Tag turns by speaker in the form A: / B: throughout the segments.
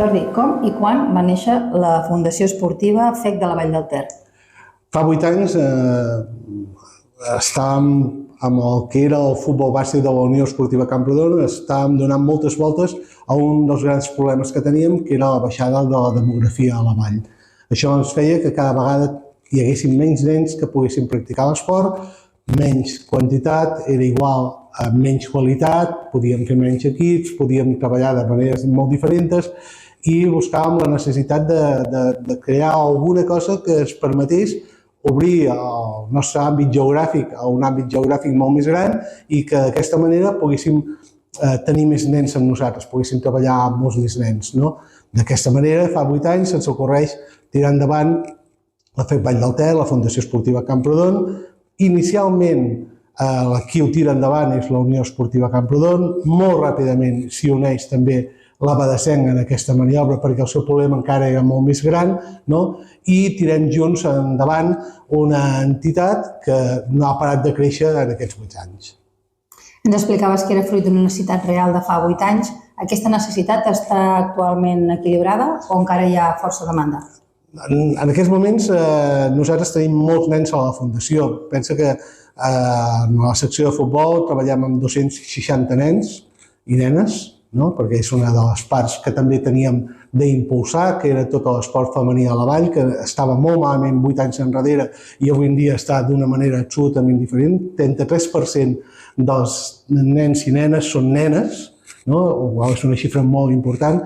A: Jordi, com i quan va néixer la Fundació Esportiva FEC de la Vall del Ter?
B: Fa 8 anys estàvem amb el que era el futbol bàsic de la Unió Esportiva Camprodon, estàvem donant moltes voltes a un dels grans problemes que teníem, que era la baixada de la demografia a la vall. Això ens feia que cada vegada hi haguessin menys nens que poguessin practicar l'esport, menys quantitat, era igual a menys qualitat, podíem fer menys equips, podíem treballar de maneres molt diferents i buscàvem la necessitat de crear alguna cosa que ens permetés obrir el nostre àmbit geogràfic a un àmbit geogràfic molt més gran i que d'aquesta manera poguéssim tenir més nens amb nosaltres, poguéssim treballar amb molts més nens. D'aquesta manera, fa 8 anys, se'ns ocorreix tirar endavant la FEC Vall del Ter, la Fundació Esportiva Camprodon. Inicialment, qui ho tira endavant és la Unió Esportiva Camprodon. Molt ràpidament s'hi uneix també la Badesenc en aquesta maniobra perquè el seu problema encara era molt més gran i tirem junts endavant una entitat que no ha parat de créixer en aquests 8 anys.
A: Ens explicaves que era fruit d'una necessitat real de fa 8 anys. Aquesta necessitat està actualment equilibrada o encara hi ha força demanda?
B: En aquests moments nosaltres tenim molts nens a la Fundació. Pensa que en la secció de futbol treballem amb 260 nens i nenes, perquè és una de les parts que també teníem d'impulsar, que era tot l'esport femení a la vall, que estava molt malament 8 anys enrere i avui en dia està d'una manera absolutament diferent. 33% dels nens i nenes són nenes, és una xifra molt important.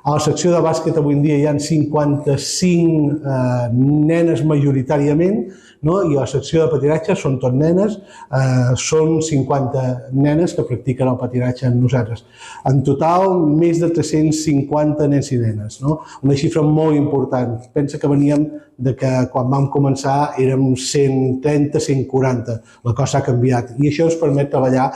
B: A la secció de bàsquet avui en dia hi ha 55 nenes majoritàriament i a la secció de patinatge són tot nenes, són 50 nenes que practiquen el patinatge amb nosaltres. En total, més de 350 nens i nenes, una xifra molt important. Pensa que veníem de que quan vam començar érem 130-140, la cosa ha canviat i això ens permet treballar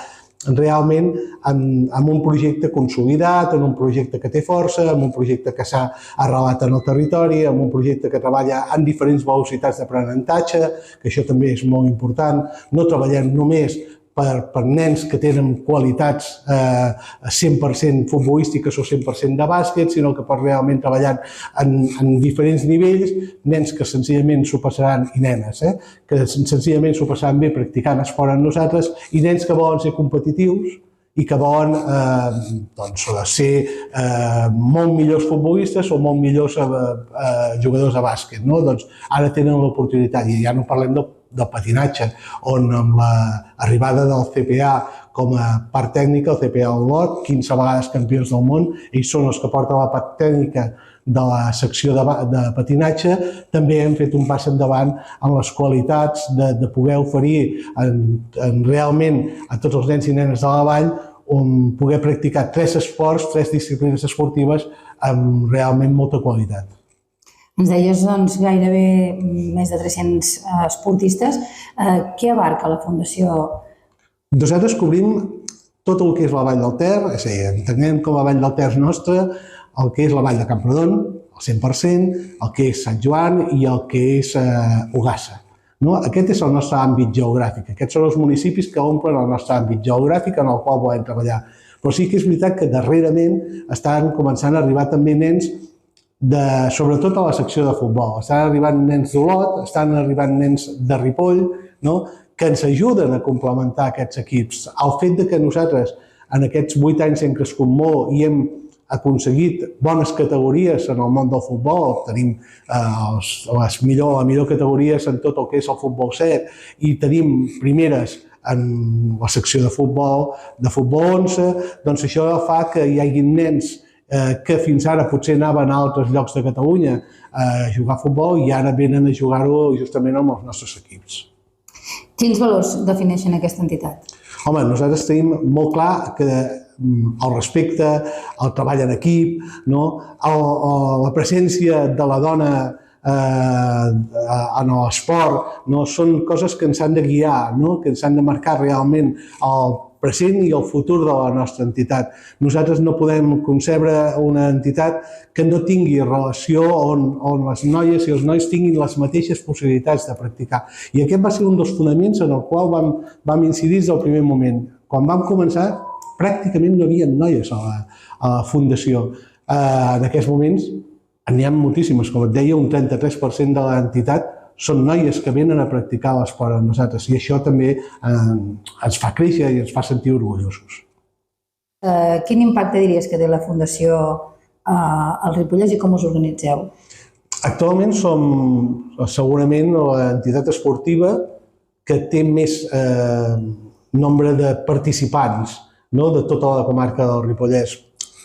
B: realment amb un projecte consolidat, en un projecte que té força, en un projecte que s'ha arrelat en el territori, en un projecte que treballa en diferents velocitats d'aprenentatge, que això també és molt important. No treballem només per nens que tenen qualitats 100% futbolístiques o 100% de bàsquet, sinó que per realment treballar en diferents nivells, nens que senzillament s'ho passaran, i nenes, que senzillament s'ho passaran bé practicant esport amb nosaltres, i nens que volen ser competitius i que volen ser molt millors futbolistes o molt millors jugadors de bàsquet. Ara tenen l'oportunitat, i ja no parlem del patinatge, on amb l'arribada del CPA com a part tècnica, el CPA Olot, 15 vegades campions del món, ells són els que porten la part tècnica de la secció de patinatge, també hem fet un pas endavant en les qualitats de poder oferir realment a tots els nens i nenes de la vall poder practicar 3 esports, 3 disciplines esportives amb realment molta qualitat.
A: Ens deies gairebé més de 300 esportistes. Què abarca la Fundació?
B: Nosaltres cobrim tot el que és la Vall del Ter, és a dir, entenem com a Vall del Ter nostra el que és la Vall de Camprodon, el 100%, el que és Sant Joan i el que és Ogassa. Aquest és el nostre àmbit geogràfic, aquests són els municipis que omplen el nostre àmbit geogràfic en el qual volem treballar. Però sí que és veritat que darrerament estan començant a arribar també nens sobretot a la secció de futbol. Estan arribant nens d'Olot, estan arribant nens de Ripoll, que ens ajuden a complementar aquests equips. El fet que nosaltres en aquests 8 anys hem crescut molt i hem aconseguit bones categories en el món del futbol, tenim les millors categories en tot el que és el futbol 7 i tenim primeres en la secció de futbol 11, doncs això fa que hi hagi nens que fins ara potser anaven a altres llocs de Catalunya a jugar a futbol i ara venen a jugar-ho justament amb els nostres equips.
A: Quins valors defineixen aquesta entitat?
B: Home, nosaltres tenim molt clar que el respecte, el treball en equip, la presència de la dona en l'esport, són coses que ens han de guiar, que ens han de marcar realment el present i el futur de la nostra entitat. Nosaltres no podem concebre una entitat que no tingui relació on les noies i els nois tinguin les mateixes possibilitats de practicar. I aquest va ser un dels fonaments en el qual vam incidir des del primer moment. Quan vam començar, pràcticament no hi havia noies a la Fundació. en aquests moments n'hi ha moltíssimes. Com et deia, un 33% de l'entitat són noies que venen a practicar l'esport amb nosaltres i això també ens fa créixer i ens fa sentir orgullosos.
A: Quin impacte diries que té la Fundació al Ripollès i com us organitzeu?
B: Actualment som segurament l'entitat esportiva que té més nombre de participants, no? De tota la comarca del Ripollès.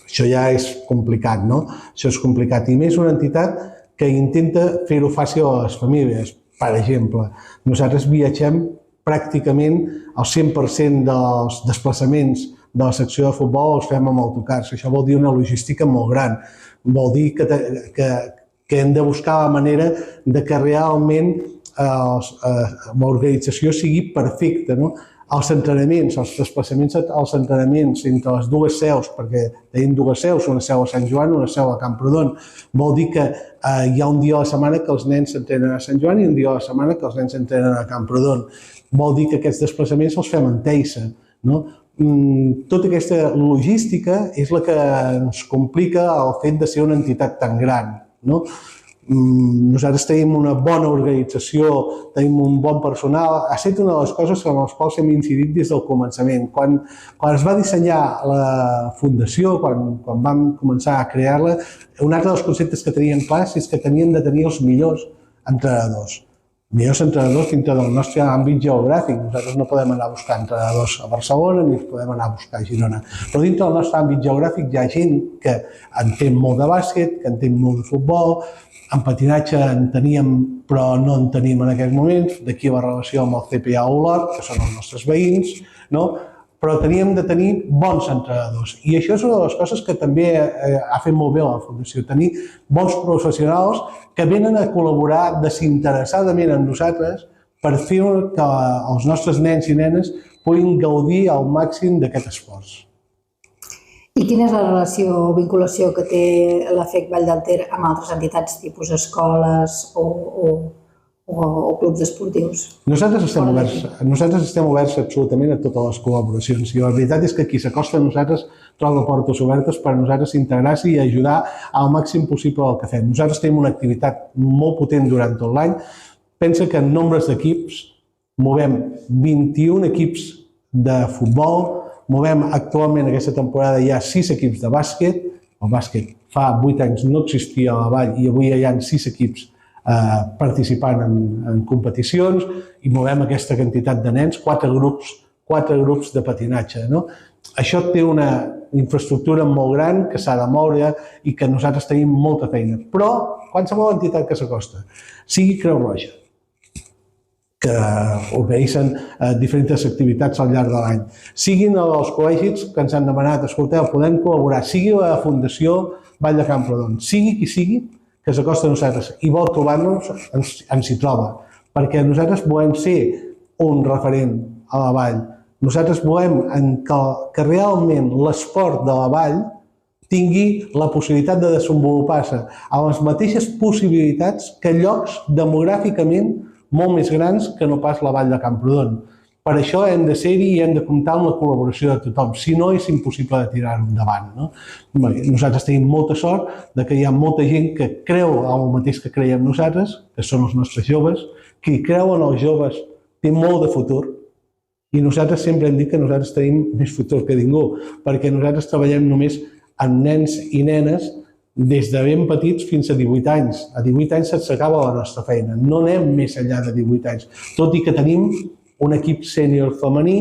B: Això ja és complicat, no? Això és complicat. I més una entitat que intenta fer-ho fàcil a les famílies. Per exemple, nosaltres viatgem pràcticament el 100% dels desplaçaments de la secció de futbol els fem amb autocars. Això vol dir una logística molt gran. Vol dir que hem de buscar la manera de que realment l'organització sigui perfecta, no? Els entrenaments, els desplaçaments als entrenaments entre les dues seus, perquè tenim dues seus, una seu a Sant Joan i una seu a Camprodon, vol dir que hi ha un dia a la setmana que els nens s'entrenen a Sant Joan i un dia a la setmana que els nens s'entrenen a Camprodon. Vol dir que aquests desplaçaments els fem en Teissa, no? Tota aquesta logística és la que ens complica el fet de ser una entitat tan gran, no? Nosaltres tenim una bona organització, tenim un bon personal. Ha estat una de les coses amb les quals hem incidit des del començament. Quan es va dissenyar la fundació, quan vam començar a crear-la, un altre dels conceptes que teníem clars és que teníem de tenir els millors entrenadors. Millors entrenadors dintre del nostre àmbit geogràfic. Nosaltres no podem anar a buscar entrenadors a Barcelona ni podem anar a buscar a Girona. Però dintre del nostre àmbit geogràfic hi ha gent que entén molt de bàsquet, que entén molt de futbol. En patinatge en teníem, però no en tenim en aquests moments. D'aquí la relació amb el CPA Olot, que són els nostres veïns, no? Però teníem de tenir bons entrenadors. I això és una de les coses que també ha fet molt bé la Fundació, tenir bons professionals que venen a col·laborar desinteressadament amb nosaltres per fer que els nostres nens i nenes puguin gaudir al màxim d'aquest esforç.
A: I quina és la relació o vinculació que té l'AFEC Vall d'Alter amb altres entitats, tipus escoles o clubs esportius?
B: Nosaltres estem oberts absolutament a totes les col·laboracions i la veritat és que qui s'acosta a nosaltres troba portes obertes per a nosaltres integrar-s'hi i ajudar al màxim possible el que fem. Nosaltres tenim una activitat molt potent durant tot l'any. Pensa que en nombres d'equips movem 21 equips de futbol, movem actualment aquesta temporada hi ha 6 equips de bàsquet. El bàsquet fa 8 anys no existia a la Vall i avui hi ha 6 equips participant en competicions i movem aquesta quantitat de nens, 4 grups de patinatge. No? Això té una infraestructura molt gran que s'ha de moure i que nosaltres tenim molta feina. Però qualsevol entitat que s'acosta, sigui Creu Roja, que organitzen diferents activitats al llarg de l'any. Siguin els col·legis que ens han demanat, escolteu, podem col·laborar, sigui la Fundació Vall de Camprodon, sigui qui sigui, que s'acosta a nosaltres i vol trobar-nos, ens hi troba. Perquè nosaltres volem ser un referent a la Vall. Nosaltres volem que realment l'esport de la Vall tingui la possibilitat de desenvolupar-se a les mateixes possibilitats que llocs demogràficament molt més grans que no pas la Vall de Camprodon. Per això hem de ser-hi i hem de comptar amb la col·laboració de tothom, si no és impossible de tirar-ho endavant. No? Nosaltres tenim molta sort que hi ha molta gent que creu el mateix que creiem nosaltres, que són els nostres joves, qui creu en els joves té molt de futur i nosaltres sempre hem dit que nosaltres tenim més futur que ningú, perquè nosaltres treballem només amb nens i nenes des de ben petits fins a 18 anys. A 18 anys s'acaba la nostra feina, no anem més enllà de 18 anys, tot i que tenim un equip sènior femení,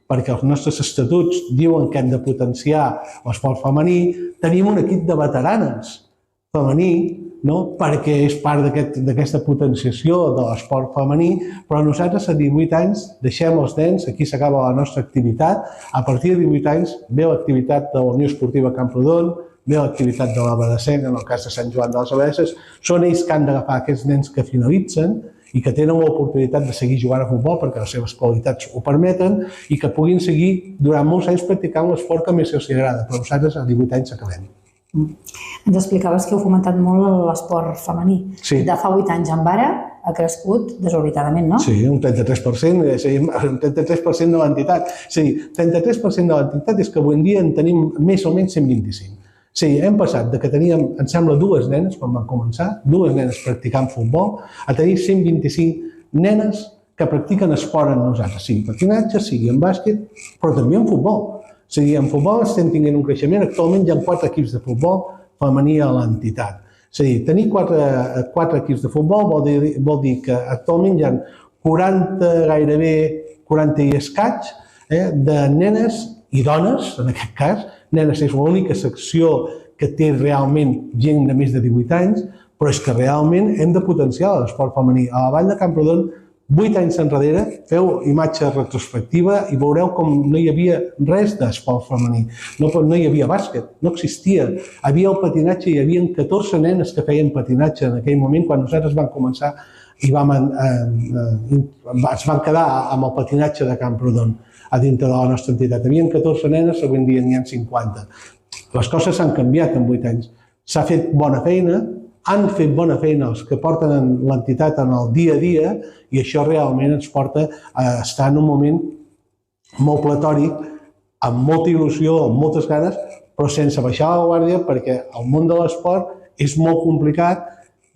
B: perquè els nostres estatuts diuen que hem de potenciar l'esport femení, tenim un equip de veteranes femení, no? Perquè és part d'aquesta potenciació de l'esport femení, però nosaltres a 18 anys deixem els nens, aquí s'acaba la nostra activitat, a partir de 18 anys ve l'activitat de la Unió Esportiva Camprodon, ve l'activitat de la Badassenc, en el cas de Sant Joan de les Abadesses, són ells que han d'agafar aquests nens que finalitzen i que tenen l'oportunitat de seguir jugant a futbol perquè les seves qualitats ho permeten i que puguin seguir durant molts anys practicant l'esport que més els agrada, però nosaltres a 18 anys acabem.
A: Ens explicaves que heu fomentat molt l'esport femení.
B: Sí.
A: De fa 8 anys en ara ha crescut desorbitadament, no?
B: Sí, un 33%, és a dir, un 33% de l'entitat. És a dir, 33% de l'entitat és que avui en dia en tenim més o menys 125. Sí, hem passat de que teníem, em sembla, 2 nenes, quan vam començar, 2 nenes practicant futbol, a tenir 125 nenes que practiquen esport amb nosaltres, sigui patinatge, sigui en bàsquet, però també en futbol. O sigui, en futbol estem tenint un creixement. Actualment hi ha 4 equips de futbol femení a l'entitat. És a dir, tenir 4 equips de futbol vol dir que actualment hi ha 40, gairebé 40 i escaig, de nenes i dones, en aquest cas. Nenes és l'única secció que té realment gent de més de 18 anys, però és que realment hem de potenciar l'esport femení. A la Vall de Camprodon, 8 anys enrere, feu imatge retrospectiva i veureu com no hi havia res d'esport femení. No hi havia bàsquet, no existia. Havia el patinatge, hi havia 14 nenes que feien patinatge en aquell moment, quan nosaltres vam començar i es van quedar amb el patinatge de Camprodon a dintre de la nostra entitat. Hi havia 14 nenes, avui en dia n'hi ha 50. Les coses s'han canviat en 8 anys. S'ha fet bona feina, han fet bona feina els que porten l'entitat en el dia a dia i això realment ens porta a estar en un moment molt platòric, amb molta il·lusió, amb moltes ganes, però sense baixar la guàrdia perquè el món de l'esport és molt complicat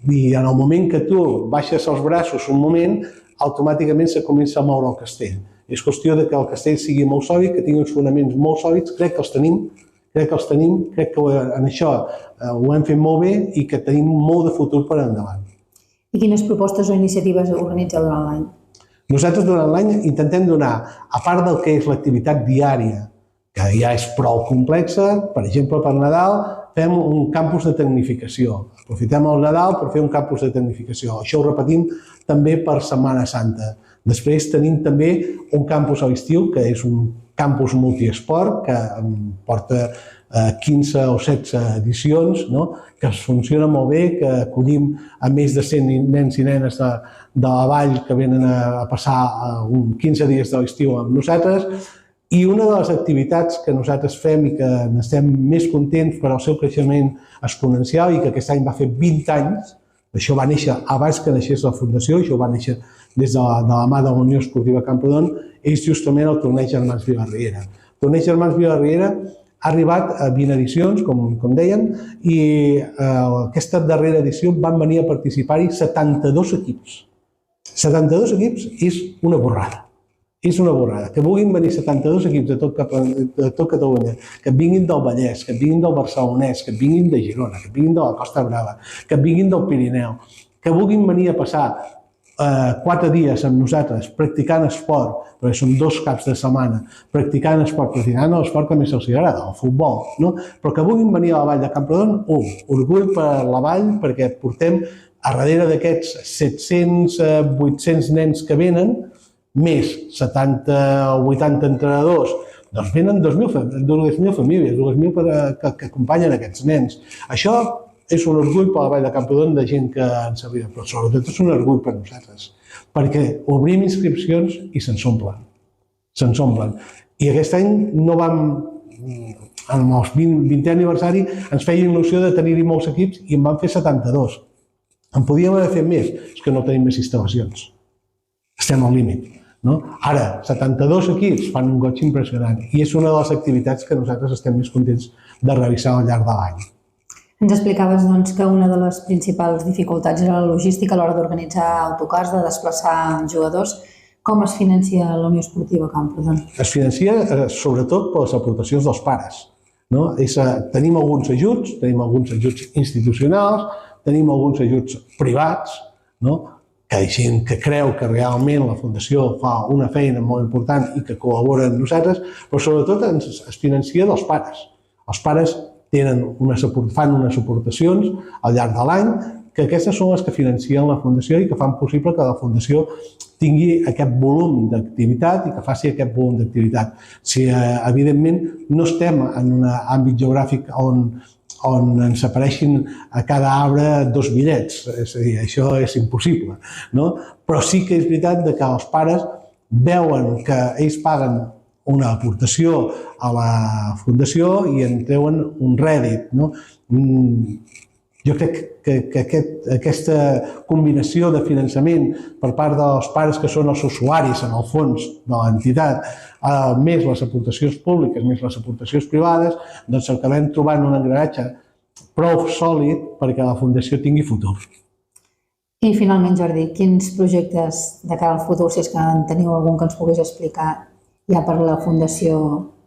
B: i en el moment que tu baixes els braços un moment, automàticament se comença a moure el castell. És qüestió que el castell sigui molt sòlid, que tingui uns fonaments molt sòlids, crec que els tenim, crec que en això ho hem fet molt bé i que tenim molt de futur per endavant.
A: I quines propostes o iniciatives organitzeu durant l'any?
B: Nosaltres durant l'any intentem donar, a part del que és l'activitat diària, que ja és prou complexa, per exemple, per Nadal fem un campus de tecnificació. Aprofitem el Nadal per fer un campus de tecnificació. Això ho repetim també per Setmana Santa. Després tenim també un campus a l'estiu, que és un campus multiesport, que porta 15 o 16 edicions, que funciona molt bé, que acollim a més de 100 nens i nenes de la vall que venen a passar 15 dies de l'estiu amb nosaltres. I una de les activitats que nosaltres fem i que n'estem més contents per al seu creixement exponencial i que aquest any va fer 20 anys, això va néixer abans que naixés la Fundació, això va néixer des de la mà de la Unió Esportiva Camprodon, és justament el Torneig Germans Vila-riera. El Torneig Germans Vila-riera ha arribat a 20 edicions, com deien, i aquesta darrera edició van venir a participar-hi 72 equips. 72 equips és una borrada. És una borrada. Que vulguin venir 72 equips de tot Catalunya, que vinguin del Vallès, que vinguin del Barcelonès, que vinguin de Girona, que vinguin de la Costa Brava, que vinguin del Pirineu, que vulguin venir a passar 4 dies amb nosaltres practicant esport, perquè són 2 caps de setmana, practicant esport, practicant l'esport que més els agrada, el futbol, però que vulguin venir a la Vall de Camprodon, orgull per la Vall, perquè portem a darrere d'aquests 700, 800 nens que venen, més 70 o 80 entrenadors, doncs venen 2.000 famílies, 2.000 que acompanyen aquests nens. Això és un orgull per la Vall de Camprodon de gent que ens arriba, però sobretot és un orgull per nosaltres, perquè obrim inscripcions i se'ns omplen. Se'ns omplen. I aquest any no vam, en el 20è aniversari, ens feia il·lusió de tenir-hi molts equips i en vam fer 72. En podíem haver fet més, és que no tenim més instal·lacions. Estem al límit. Ara, 72 equips fan un goig impressionant i és una de les activitats que nosaltres estem més contents de revisar al llarg de l'any.
A: Ens explicaves que una de les principals dificultats era la logística a l'hora d'organitzar autocars, de desplaçar jugadors. Com es financia la Unió Esportiva Camprodon?
B: Es financia sobretot per les aportacions dels pares. Tenim alguns ajuts institucionals, tenim alguns ajuts privats, que hi ha gent que creu que realment la Fundació fa una feina molt important i que col·labora amb nosaltres, però sobretot es financia dels pares. Els pares fan unes aportacions al llarg de l'any, que aquestes són les que financien la Fundació i que fan possible que la Fundació tingui aquest volum d'activitat i que faci aquest volum d'activitat. Si, evidentment, no estem en un àmbit geogràfic on ens apareixin a cada arbre 2 bitllets, és a dir, això és impossible, però sí que és veritat que els pares veuen que ells paguen una aportació a la Fundació i en treuen un rèdit. Jo crec que aquesta combinació de finançament per part dels pares que són els usuaris, en el fons, de l'entitat, més les aportacions públiques, més les aportacions privades, doncs acabem trobant un engranatge prou sòlid perquè la Fundació tingui futur.
A: I finalment, Jordi, quins projectes de cara al futur, si és que en teniu algun que ens puguis explicar, hi ha per la Fundació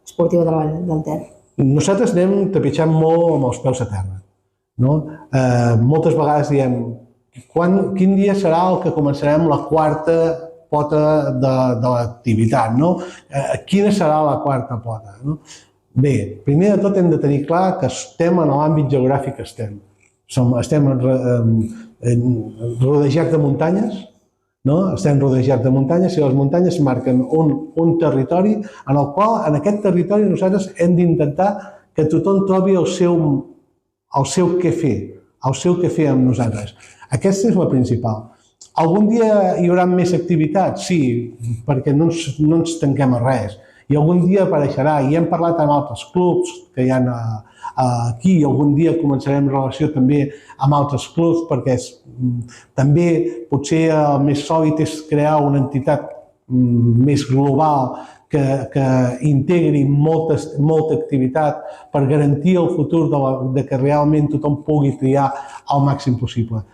A: Esportiva de la Vall del Ter?
B: Nosaltres anem trepitjant molt amb els peus a terra. Moltes vegades diem quin dia serà el que començarem la quarta pota de l'activitat, quina serà la quarta pota. Bé, primer de tot hem de tenir clar que estem en l'àmbit geogràfic que estem. Estem rodejats de muntanyes, estem rodejats de muntanyes i les muntanyes marquen un territori en el qual, en aquest territori, nosaltres hem d'intentar que tothom trobi el seu què fer amb nosaltres. Aquesta és la principal. Algun dia hi haurà més activitat? Sí, perquè no ens tanquem a res. I algun dia apareixerà, i hem parlat amb altres clubs que hi ha aquí, i algun dia començarem relació també amb altres clubs, perquè també potser el més sòlid és crear una entitat més global que integri molta activitat per garantir el futur de que realment tothom pugui triar al màxim possible.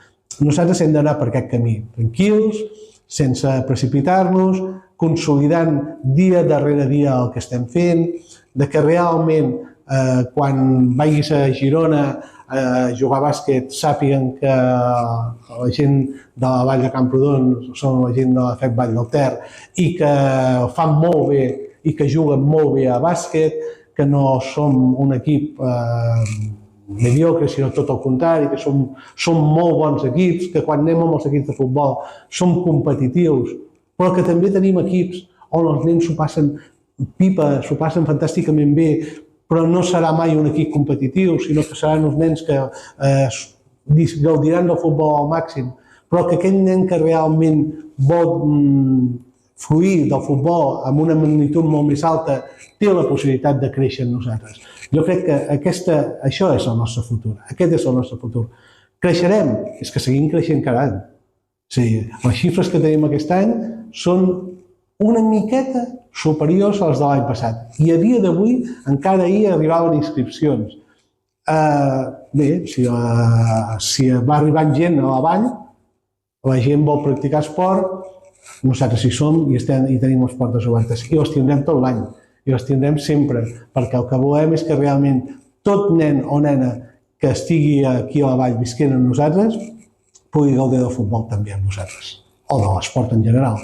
B: Nosaltres hem d'anar per aquest camí, tranquils, sense precipitar-nos, consolidant dia darrere dia el que estem fent, de que realment quan vagis a Girona a jugar a bàsquet sàpiguen que la gent de la Vall de Camprodon són la gent de la FEC Vall del Ter i que fan molt bé i que juguen molt bé a bàsquet, que no som un equip mediocre, sinó tot el contrari, que som molt bons equips, que quan anem amb els equips de futbol som competitius, però que també tenim equips on els nens s'ho passen pipa, s'ho passen fantàsticament bé, però no serà mai un equip competitiu, sinó que seran uns nens que gaudiran del futbol al màxim, però que aquest nen que realment vol fluir del futbol amb una magnitud molt més alta té la possibilitat de créixer en nosaltres. Jo crec que això és el nostre futur, aquest és el nostre futur. Creixerem? És que seguim creixent cada any. Les xifres que tenim aquest any són una miqueta superiors a les de l'any passat. I a dia d'avui encara hi arribaven inscripcions. Bé, si va arribant gent a la vall, la gent vol practicar esport, nosaltres hi som i tenim les portes obertes. I les tindrem tot l'any, i les tindrem sempre, perquè el que volem és que realment tot nen o nena que estigui aquí a la vall visquent amb nosaltres pugui gaudir del futbol també amb nosaltres, o de l'esport en general.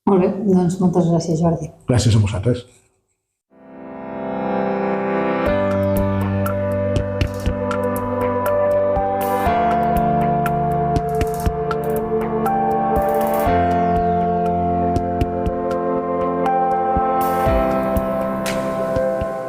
A: Molt bé, doncs moltes gràcies, Jordi.
B: Gràcies a vosaltres.